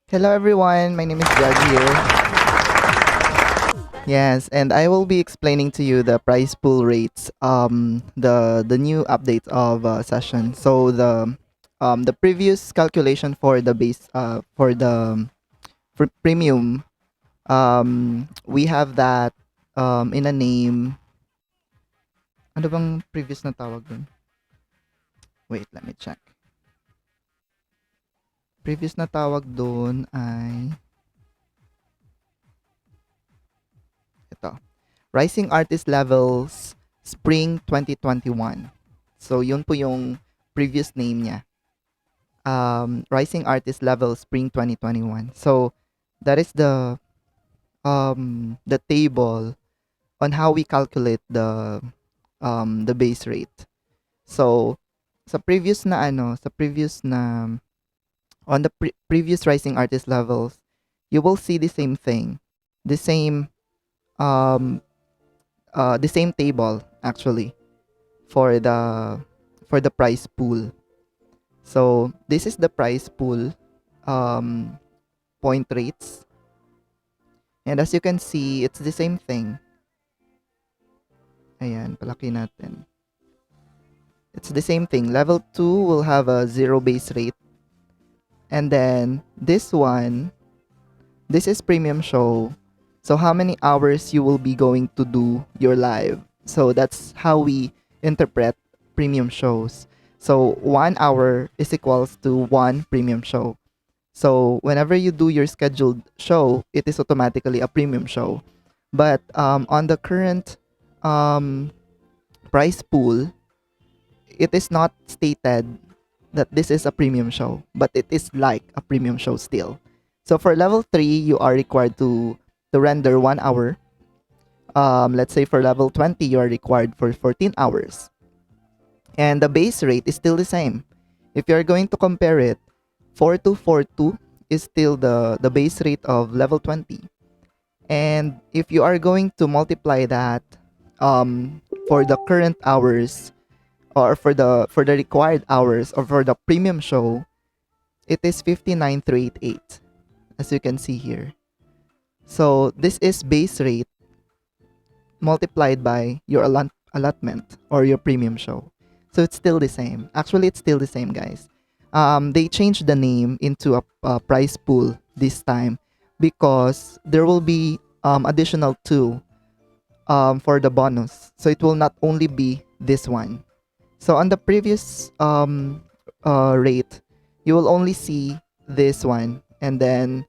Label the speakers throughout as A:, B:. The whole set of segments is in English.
A: Hello everyone, my name is Jad here. Yes, and I will be explaining to you the prize pool rates, the new updates of session. So the previous calculation for the base for the premium, we have that in a name. Ano bang previous na tawag dun? Wait, let me check. Previous na tawag dun ay ito. Rising Artist Levels Spring 2021. So, yun po yung previous name niya. Rising Artist Level Spring 2021. So, that is the table on how we calculate the base rate. So, sa previous na on the previous Rising Artist levels, you will see the same thing. The same um the same table actually for the prize pool. So this is the prize pool um, point rates, and as you can see, it's the same thing. Ayan, palaki natin. It's the same thing. Level 2 will have a 0 base rate. And then this is premium show. So how many hours you will be going to do your live. So that's how we interpret premium shows. So 1 hour is equals to one premium show. So whenever you do your scheduled show, it is automatically a premium show. But on the current um, price pool, it is not stated that this is a premium show, but it is like a premium show still. So for level 3, you are required to render 1 hour. Let's say for level 20, you are required for 14 hours. And the base rate is still the same. If you're going to compare it, 4242 is still the base rate of level 20. And if you are going to multiply that for the current hours or for the required hours or for the premium show, it is 59388 as you can see here. So this is base rate multiplied by your allotment or your premium show. So it's still the same. Actually, it's still the same, guys. They changed the name into a prize pool this time because there will be additional two for the bonus. So it will not only be this one. So on the previous rate, you will only see this one, and then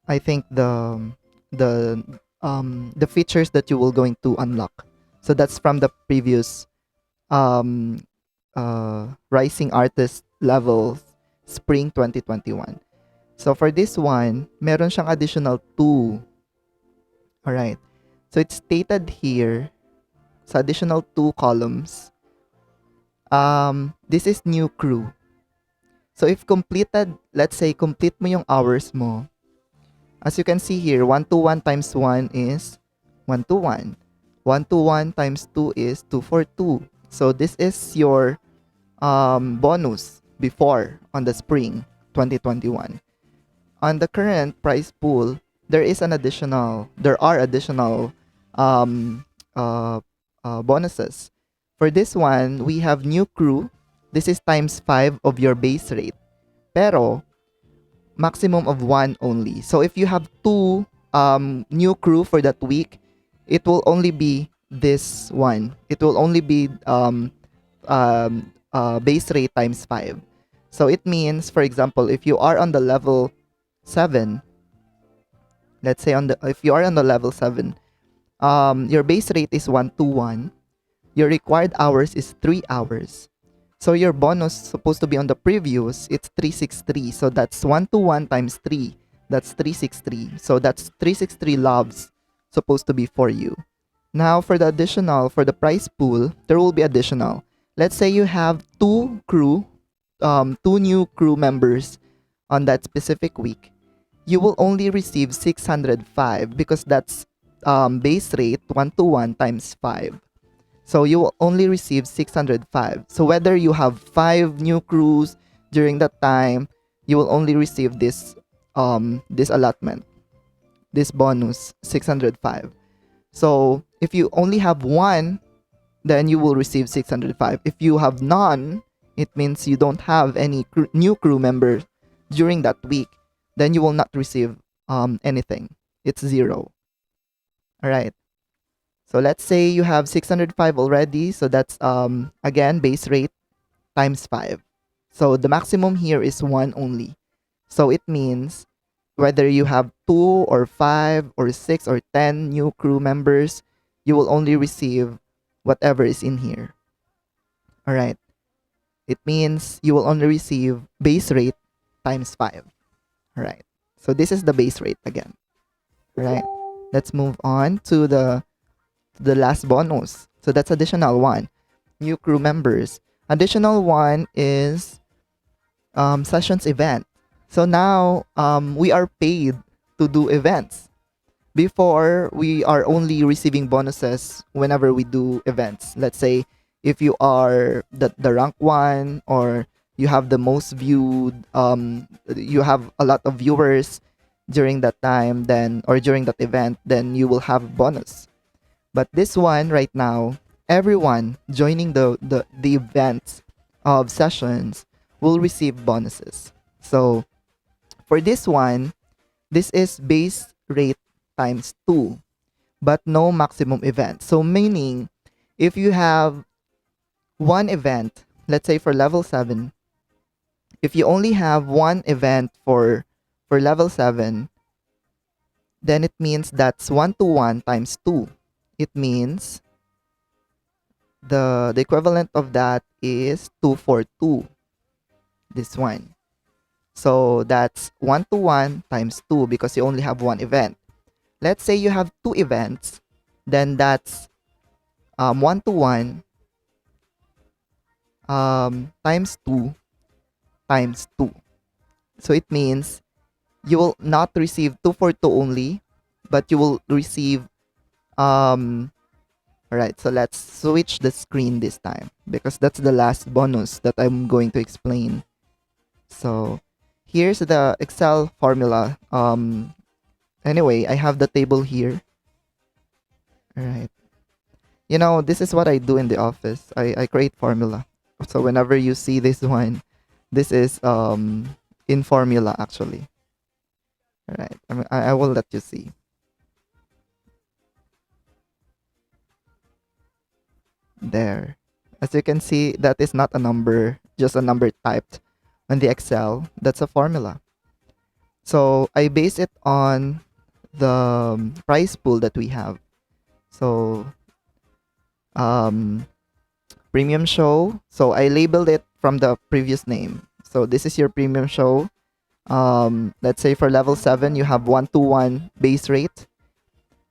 A: I think the features that you will going to unlock. So that's from the previous um, Rising Artist level Spring 2021. So for this one, meron siyang additional 2. Alright. So it's stated here sa additional 2 columns. This is new crew. So if completed, let's say complete mo yung hours mo. As you can see here, 121 times 1 is 121. 121 times 2 is 242. So this is your bonus before on the spring 2021. On the current price pool, there are additional um, uh, bonuses. For this one, we have new crew. This is times 5 of your base rate. Pero maximum of 1 only. So if you have 2 new crew for that week, it will only be this one. It will only be base rate times 5. So it means, for example, if you are on the level 7, let's say if you are on the level 7, your base rate is 121. Your required hours is 3 hours. So your bonus supposed to be on the previous, it's 363. So that's 121 times 3. That's 363. So that's 363 loves supposed to be for you. Now for the price pool, there will be additional. Let's say you have two new crew members on that specific week. You will only receive 605 because that's base rate 121 times 5. So you will only receive 605. So whether you have 5 new crews during that time, you will only receive this this allotment, this bonus 605. So if you only have one, then you will receive 605. If you have none, it means you don't have any new crew members during that week. Then you will not receive anything. It's zero. All right. So let's say you have 605 already. So that's again base rate times 5. So the maximum here is 1 only. So it means whether you have 2 or 5 or 6 or 10 new crew members, you will only receive whatever is in here. All right. It means you will only receive base rate times 5. All right. So this is the base rate again. All right. Let's move on to the last bonus. So that's additional 1. New crew members. Additional 1 is sessions event. So now we are paid to do events. Before, we are only receiving bonuses whenever we do events. Let's say if you are the rank 1, or you have the most viewed, you have a lot of viewers during that time, then, or during that event, then you will have bonus. But this one right now, everyone joining the events of sessions will receive bonuses. So for this one, this is base rate times 2, but no maximum event. So meaning, if you have one event, let's say for level 7, if you only have one event for level 7, then it means that's 1 to 1 times 2. It means the equivalent of that is 2 for 2. This one. So that's 1 to 1 times 2 because you only have one event. Let's say you have 2 events, then that's 1 to 1 times 2 times 2. So it means you will not receive 2 for 2 only, but you will receive alright, so let's switch the screen this time because that's the last bonus that I'm going to explain. So here's the Excel formula. Anyway, I have the table here. Alright. You know, this is what I do in the office. I create formula. So whenever you see this one, this is in formula actually. Alright, I will let you see. There. As you can see, that is not a number, just a number typed on the Excel. That's a formula. So I base it on the price pool that we have. So premium show. So I labeled it from the previous name. So this is your premium show. Let's say for level 7, you have 1 to 1 base rate,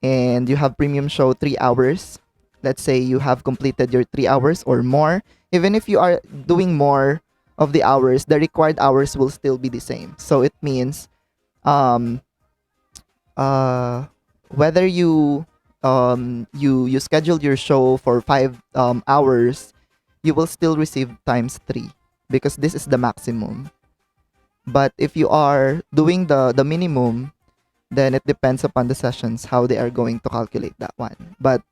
A: and you have premium show 3 hours. Let's say you have completed your 3 hours or more. Even if you are doing more of the hours, the required hours will still be the same. So it means whether you scheduled your show for 5 hours, you will still receive times 3 because this is the maximum. But if you are doing the minimum, then it depends upon the sessions how they are going to calculate that one. But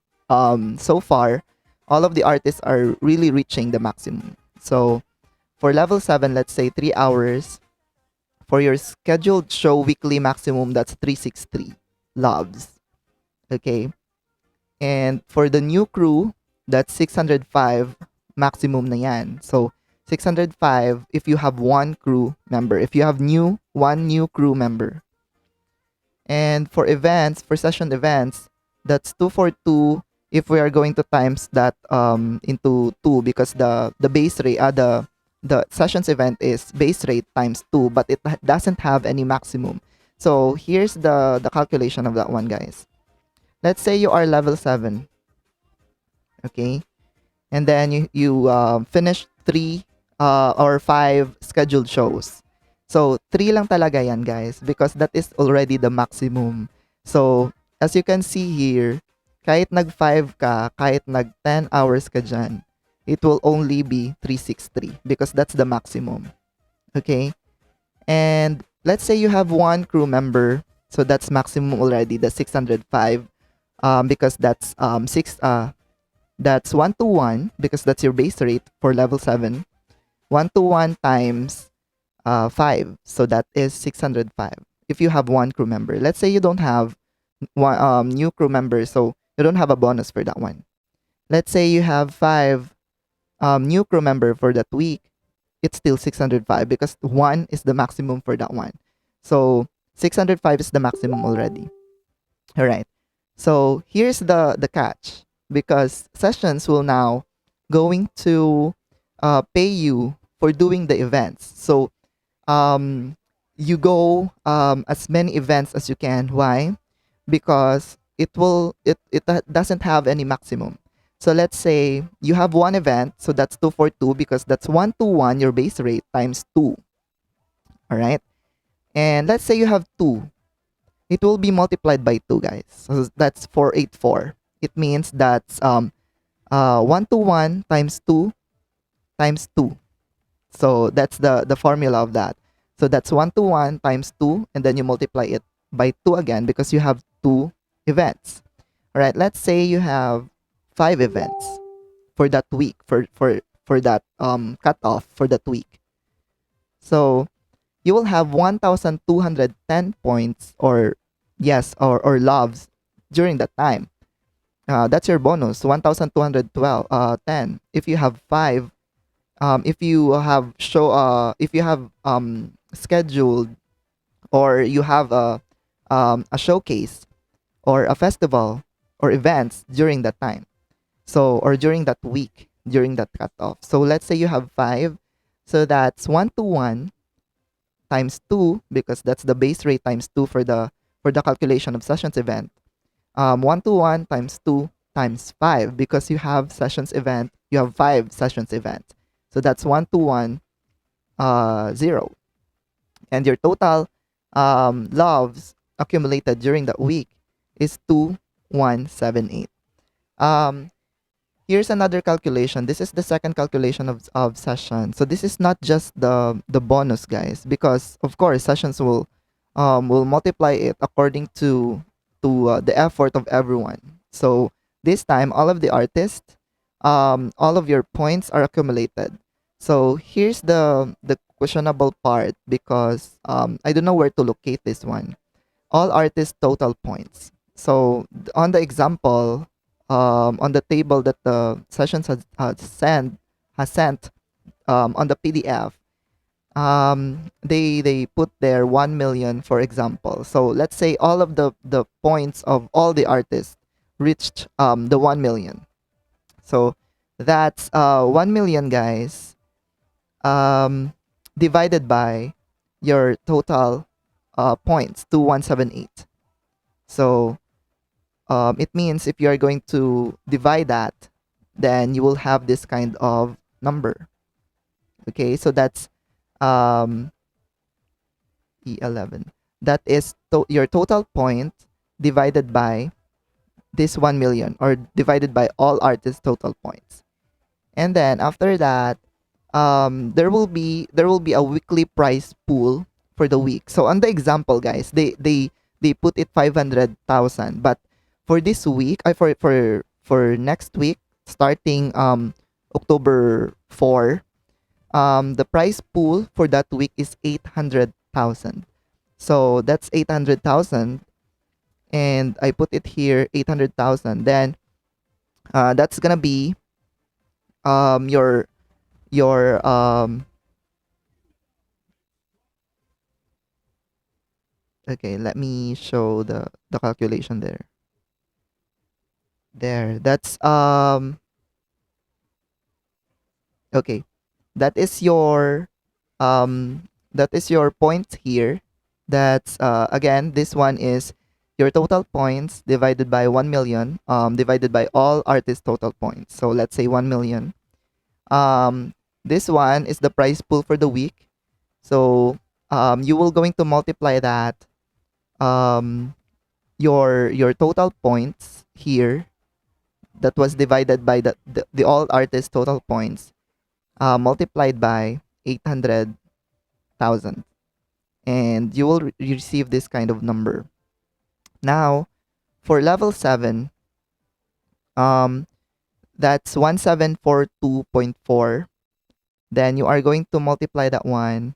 A: so far, all of the artists are really reaching the maximum. So for level 7, let's say 3 hours. For your scheduled show weekly maximum, that's 363 loves. Okay. And for the new crew, that's 605 maximum na yan. So 605 if you have one crew member. If you have one new crew member. And for events, for session events, that's 242 if we are going to times that into 2 because the base rate the sessions event is base rate times 2, but it doesn't have any maximum. So here's the calculation of that one, guys. Let's say you are level 7. Okay? And then you finish 3 or 5 scheduled shows. So 3 lang talaga yan, guys, because that is already the maximum. So as you can see here, kahit nag-5 ka, kahit nag-10 hours ka dyan, it will only be 363 because that's the maximum. Okay? And let's say you have one crew member, so that's maximum already, the 605, because that's 1 to 1 because that's your base rate for level 7. 1 to 1 times 5, so that is 605 if you have one crew member. Let's say you don't have one new crew member, so you don't have a bonus for that one. Let's say you have 5 new crew member for that week, it's still 605 because 1 is the maximum for that one. So 605 is the maximum already. All right. So here's the catch, because sessions will now going to pay you for doing the events. So um, you go as many events as you can. Why? Because doesn't have any maximum. So let's say you have one event, so that's 2 for 2 because that's 1 to 1 your base rate times 2. All right? And let's say you have 2, it will be multiplied by 2, guys. So that's 484. It means that's 1 to 1 times 2 times 2. So that's the formula of that. So that's 1 to 1 times 2, and then you multiply it by 2 again because you have 2 events. All right, let's say you have 5 events for that week, for that cutoff for that week. So you will have 1,210 points, or yes, or loves during that time. That's your bonus, 1,212 10. If you have 5, if you have scheduled, or you have a showcase or a festival or events during that time, so or during that week, during that cutoff. So let's say you have 5, so that's 1 to 1 times 2 because that's the base rate times 2 for the calculation of sessions event. 1 to 1 times 2 times 5 because you have sessions event, you have 5 sessions event. So that's 1 to 1 0. And your total loves accumulated during that week is 2178. Um, Here's another calculation. This is the second calculation of session. So this is not just the bonus, guys, because of course sessions will multiply it according to the effort of everyone. So this time all of the artists, all of your points are accumulated. So here's the questionable part, because I don't know where to locate this one. All artists total points. So on the example, on the table that the sessions has sent on the PDF, they put there 1 million, for example. So let's say all of the points of all the artists reached the 1 million. So that's 1 million, guys, um, divided by your total points, 2178. So it means if you are going to divide that, then you will have this kind of number. Okay, so that's um, E11. That is your total point divided by this 1 million, or divided by all artists' total points. And then after that, there will be a weekly prize pool for the week. So on the example, guys, they put it 500,000, but for this week, for next week, starting October 4, the prize pool for that week is 800,000. So that's 800,000, and I put it here 800,000. Then that's gonna be your okay, let me show the calculation there. There, that's okay. That is your points here. That's again, this one is your total points divided by 1 million, divided by all artists' total points. So let's say 1 million. This one is the prize pool for the week. So you will going to multiply that, um, your total points here, that was divided by the all artists total points, multiplied by 800,000, and you will receive this kind of number. Now, for level 7, um, that's 1742.4. Then you are going to multiply that one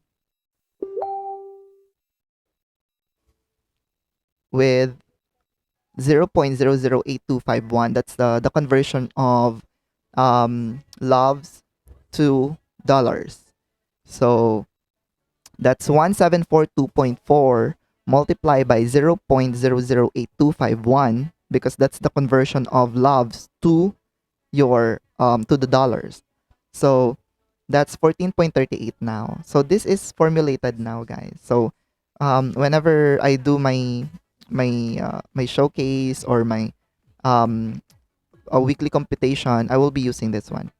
A: with 0.008251. That's the conversion of loves to dollars. So that's 1742.4 multiplied by 0.008251, because that's the conversion of loves to your to the dollars. So that's 14.38 now. So this is formulated now, guys. So whenever I do my showcase or my um a weekly computation, I will be using this one.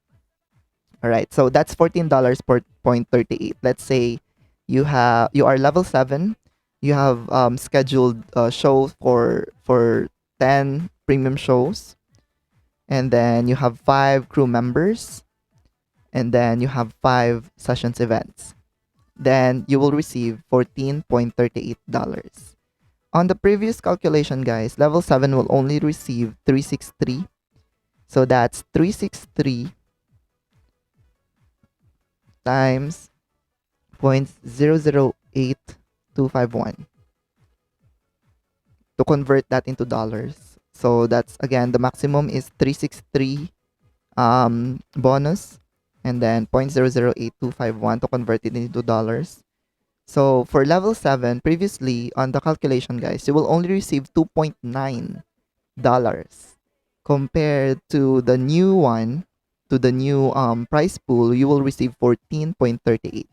A: All right. So that's $14 per point 38. Let's say you are level 7, you have scheduled shows for 10 premium shows, and then you have 5 crew members, and then you have 5 sessions events. Then you will receive $14.38. On the previous calculation, guys, level 7 will only receive 363. So that's 363 times 0.008251 to convert that into dollars. So that's again, the maximum is 363 bonus, and then 0.008251 to convert it into dollars. So for level 7, previously on the calculation, guys, you will only receive $2.9 compared to the new one, to the new price pool. You will receive 14.38.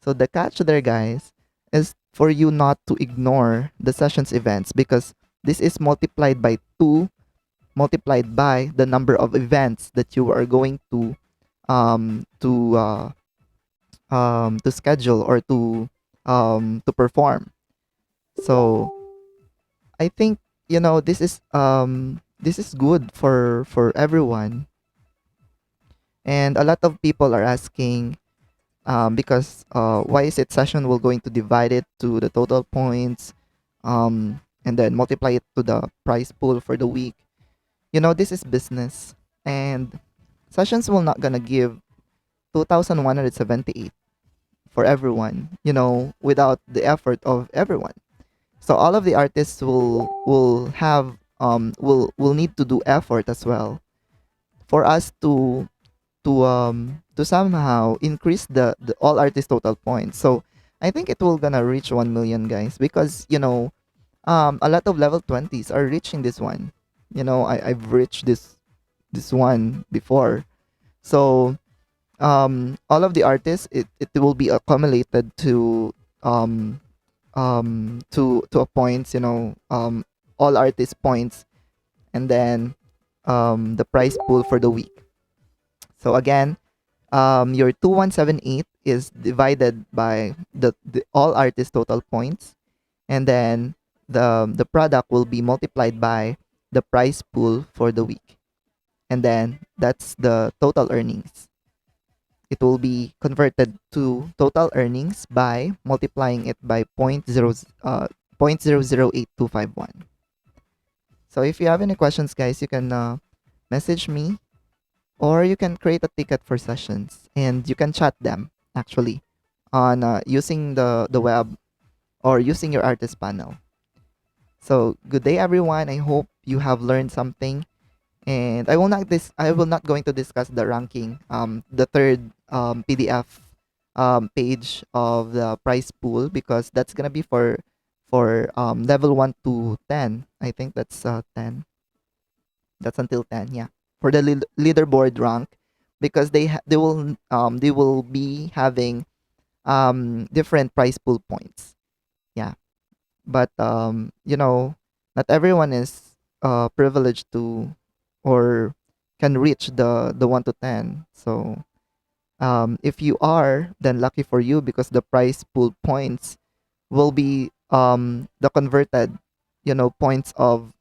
A: So the catch there, guys, is for you not to ignore the sessions events, because this is multiplied by 2, multiplied by the number of events that you are going um to uh to schedule or to perform. So I think, this is good for everyone. And a lot of people are asking, because why is it session will going to divide it to the total points, and then multiply it to the price pool for the week. This is business, and sessions will not gonna give 2,178 for everyone, without the effort of everyone. So all of the artists will have will need to do effort as well for us to somehow increase the all artist total points. So I think it will gonna reach 1 million, guys, because a lot of level 20s are reaching this one. I've reached this one before. So all of the artists, it will be accumulated um to a points, all artist points, and then the prize pool for the week. So again, your 2178 is divided by the all artist total points, and then the product will be multiplied by the prize pool for the week, and then that's the total earnings. It will be converted to total earnings by multiplying it by 0.008251. So if you have any questions, guys, you can message me, or you can create a ticket for sessions, and you can chat them actually on using the web or using your artist panel. So good day, everyone. I hope you have learned something, and I will not going to discuss the ranking, the third PDF page of the prize pool, because that's gonna be for level 1 to 10. I think that's 10. That's until 10, yeah. For the leaderboard rank, because they will be having different prize pool points. Yeah. But not everyone is privileged to, or can reach the 1 to 10. So if you are, then lucky for you, because the prize pool points will be the converted points of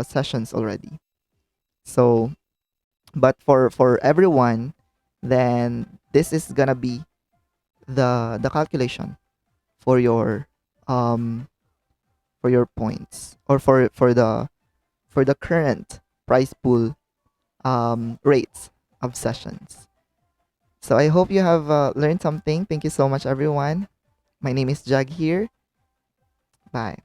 A: sessions already. So but for everyone, then this is gonna be the calculation for your um for your points, or for the current prize pool rates of sessions. So I hope you have learned something. Thank you so much, everyone. My name is Jag here. Bye.